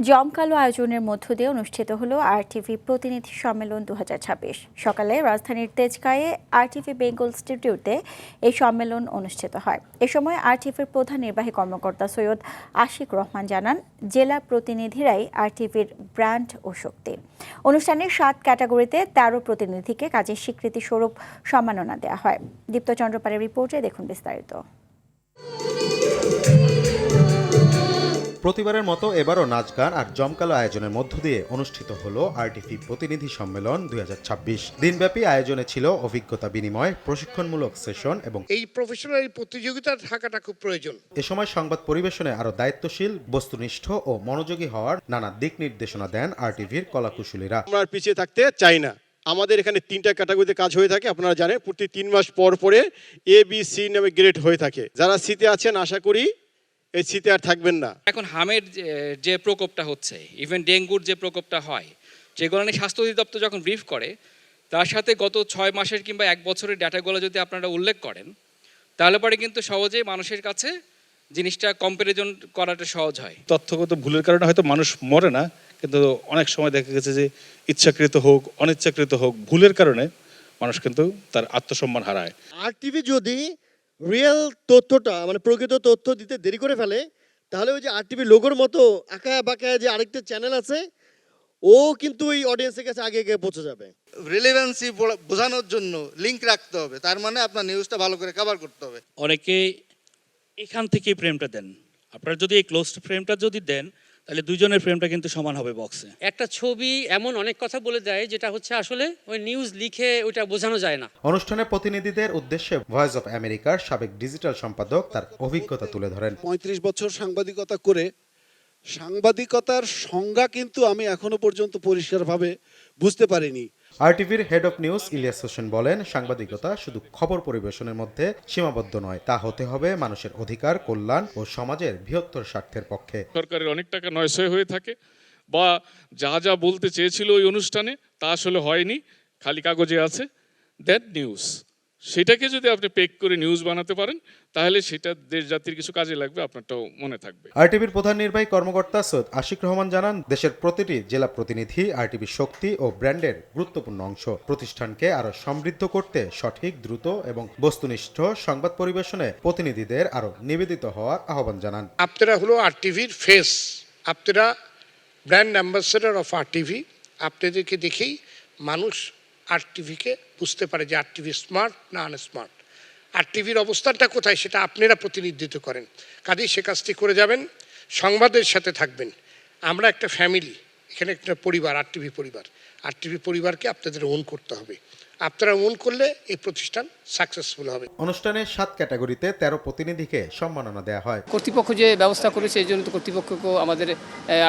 জমকালো আয়োজনের মধ্য দিয়ে অনুষ্ঠিত হলো আরটিভি প্রতিনিধি সম্মেলন 2026। সকালে রাজধানীর তেজগাঁয়ে আরটিভি বেঙ্গল স্টুডিওতে এই সম্মেলন অনুষ্ঠিত হয়। এ সময় আরটিভির প্রধান নির্বাহী কর্মকর্তা সৈয়দ আশিক রহমান জানান, জেলা প্রতিনিধিরাই আরটিভির ব্র্যান্ড ও শক্তি। অনুষ্ঠানে 7 ক্যাটাগরিতে 13 প্রতিনিধিকে কাজের স্বীকৃতি স্বরূপ সম্মাননা দেওয়া হয়। দীপ্ত চন্দ্রপালের রিপোর্টে দেখুন বিস্তারিত। প্রতিবারের মতো এবারও নাচ গান আর জমকালো আয়োজনের মধ্য দিয়ে অনুষ্ঠিত হলো আরটিভি প্রতিনিধি সম্মেলন 2026। দিনব্যাপী আয়োজনে ছিল অভিজ্ঞতা বিনিময়, প্রশিক্ষণমূলক সেশন এবং এই প্রফেশনাল প্রতিযোগিতা থাকাটা খুব প্রয়োজন। এ সময় সংবাদ পরিবেশনে আরো দায়িত্বশীল, বস্তুনিষ্ঠ ও মনোযোগী হওয়ার নানা দিক নির্দেশনা দেন আরটিভির কলাকুশলীরা। আমরা পিছিয়ে থাকতে চাই না। আমাদের এখানে 3টা ক্যাটাগরিতে কাজ হয়ে থাকে। আপনারা জানেন প্রতি 3 মাস পর পরে এ বি সি নামে গ্রেড হয়ে থাকে। যারা সিতে আছেন আশা করি এই শীতে আর থাকবেন না। এখন হামের যে প্রকোপটা হচ্ছে, ইভেন ডেঙ্গুর যে প্রকোপটা হয়, যেগুলো নিয়ে স্বাস্থ্য অধিদপ্তর যখন ব্রিফ করে, তার সাথে গত 6 মাসের কিংবা 1 বছরের ডাটাগুলো যদি আপনারা উল্লেখ করেন, তাহলে পরে কিন্তু সহজেই মানুষের কাছে জিনিসটা কম্প্যারিজন করাটা সহজ হয়। তথ্যগত ভুলের কারণে হয়তো মানুষ মরে না, কিন্তু অনেক সময় দেখা গেছে যে ইচ্ছাকৃত হোক অনিচ্ছাকৃত হোক, ভুলের কারণে মানুষ কিন্তু তার আত্মসম্মান হারায়। আরটিভি যদি রিয়েল তথ্যটা মানে প্রকৃত তথ্য দিতে দেরি করে ফেলে, তাহলে ওই যে আরটিভি লোগোর মতো আঁকায় বাঁকায় যে আরেকটা চ্যানেল আছে, ও কিন্তু এই অডিয়েন্সের কাছে আগে গিয়ে পৌঁছে যাবে। রিলেভেন্সি বোঝানোর জন্য লিঙ্ক রাখতে হবে, তার মানে আপনার নিউজটা ভালো করে কভার করতে হবে। অনেকে এখান থেকে ফ্রেমটা দেন, আপনারা যদি এই ক্লোজড ফ্রেমটা যদি দেন, তাহলে দুজনের ফ্রেমটা কিন্তু সমান হবে বক্সে। একটা ছবি এমন অনেক কথা বলে দেয় যেটা হচ্ছে আসলে ওই নিউজ লিখে ওইটা বোঝানো যায় না। অনুষ্ঠানে প্রতিনিধিদের উদ্দেশ্যে ভয়েস অফ আমেরিকার সাবেক ডিজিটাল সম্পাদক তার অভিজ্ঞতা তুলে ধরেন। 35 বছর সাংবাদিকতা করে সাংবাদিকতার সংজ্ঞা কিন্তু আমি এখনো পর্যন্ত পরিষ্কারভাবে বুঝতে পারিনি। আরটিভির head of news Elias Hossain বলেন, সাংবাদিকতা শুধু খবর পরিবেশনের মধ্যে সীমাবদ্ধ নয়, তা হতে হবে মানুষের অধিকার, কল্যাণ ও সমাজের বৃহত্তর স্বার্থের পক্ষে। সরকারের অনেক টাকা নয়সয় হয়ে থাকে, বা যা যা বলতে চেয়েছিল ওই অনুষ্ঠানে তা আসলে হয়নি, খালি কাগজে আছে। দ্যাট নিউজ, সেটাকে যদি আপনি পেক করে নিউজ বানাতে পারেন, তাহলে সেটা দেশ জাতির কিছু কাজে লাগবে, আপনারটাও মনে থাকবে। আরটিভির প্রধান নির্বাহী কর্মকর্তা সৈয়দ আশিক রহমান জানান, দেশের প্রতিটি জেলা প্রতিনিধি আরটিভির শক্তি ও ব্র্যান্ডের গুরুত্বপূর্ণ অংশ। প্রতিষ্ঠানকে আরো সমৃদ্ধ করতে সঠিক, দ্রুত এবং বস্তুনিষ্ঠ সংবাদ পরিবেশনে প্রতিনিধিদের আরো নিবেদিত হওয়ার আহ্বান জানান। আপনারা হলো আরটিভির ফেস, আপনারা ব্র্যান্ড অ্যাম্বাসেডর অফ আরটিভি। আপনাদেরকে দেখেই মানুষ আরটিভিকে বুঝতে পারে যে আরটিভি স্মার্ট না আনস্মার্ট। আরটিভির অবস্থানটা কোথায় সেটা আপনারা প্রতিনিধিত্ব করেন। কাজেই সে কাজটি করে যাবেন, সংবাদের সাথে থাকবেন। আমরা একটা ফ্যামিলি, এখানে একটা পরিবার, আরটিভি পরিবারকে আপনাদের ওন করতে হবে। আপনারা ওন করলে এই প্রতিষ্ঠান সাকসেসফুল হবে। অনুষ্ঠানে 7 ক্যাটাগরিতে 13 প্রতিনিধিকে সম্মাননা দেওয়া হয়। কর্তৃপক্ষ যে ব্যবস্থা করেছে এই জন্য তো কর্তৃপক্ষকেও আমাদের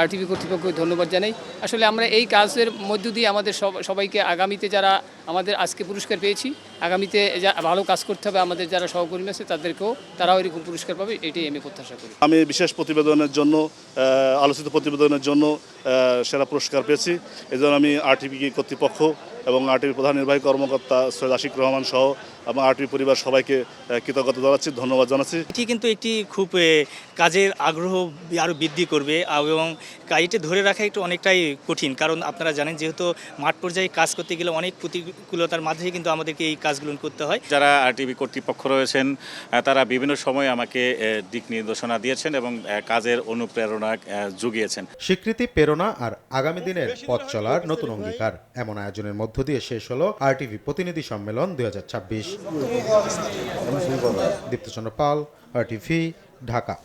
আরটিভি কর্তৃপক্ষকে ধন্যবাদ জানাই। আসলে আমরা এই কাজের মধ্য দিয়ে আমাদের সবাইকে আগামীতে যারা আমাদের আজকে পুরস্কার পেয়েছি, আগামীতে যা ভালো কাজ করতে হবে, আমাদের যারা সহকর্মী আছে তাদেরকেও তারাও এরকম পুরস্কার পাবে, এটাই আমি প্রত্যাশা করি। আমি বিশেষ প্রতিবেদনের জন্য, আলোচিত প্রতিবেদনের জন্য সেরা পুরস্কার পেয়েছি। এই জন্য আমি আরটিভি কর্তৃপক্ষ এবং আরটিভি প্রধান নির্বাহী কর্মকর্তা সৈয়দ আশিক রহমান সহ এবং আরটিভি পরিবার সবাইকে কৃতজ্ঞতা জানাচ্ছি, ধন্যবাদ জানাচ্ছি। এটি কিন্তু একটি খুব কাজের আগ্রহ আরও বৃদ্ধি করবে, এবং এটি ধরে রাখা একটু অনেকটাই কঠিন, কারণ আপনারা জানেন যেহেতু মাঠ পর্যায়ে কাজ করতে গেলে অনেক প্রতিকূলতার মাঝে কিন্তু আমাদেরকে এই কাজগুলো করতে হয়। যারা আরটিভি কর্তৃপক্ষ রয়েছেন তারা বিভিন্ন সময় আমাকে দিক নির্দেশনা দিয়েছেন এবং কাজের অনুপ্রেরণা জুগিয়েছেন। স্বীকৃতি, প্রেরণা আর আগামী দিনের পথ চলার নতুন অঙ্গীকার, এমন আয়োজনের মধ্য দিয়ে শেষ হলো আরটিভি প্রতিনিধি সম্মেলন 2026। দীপ্ত চন্দ্র পাল, আরটিভি, ঢাকা।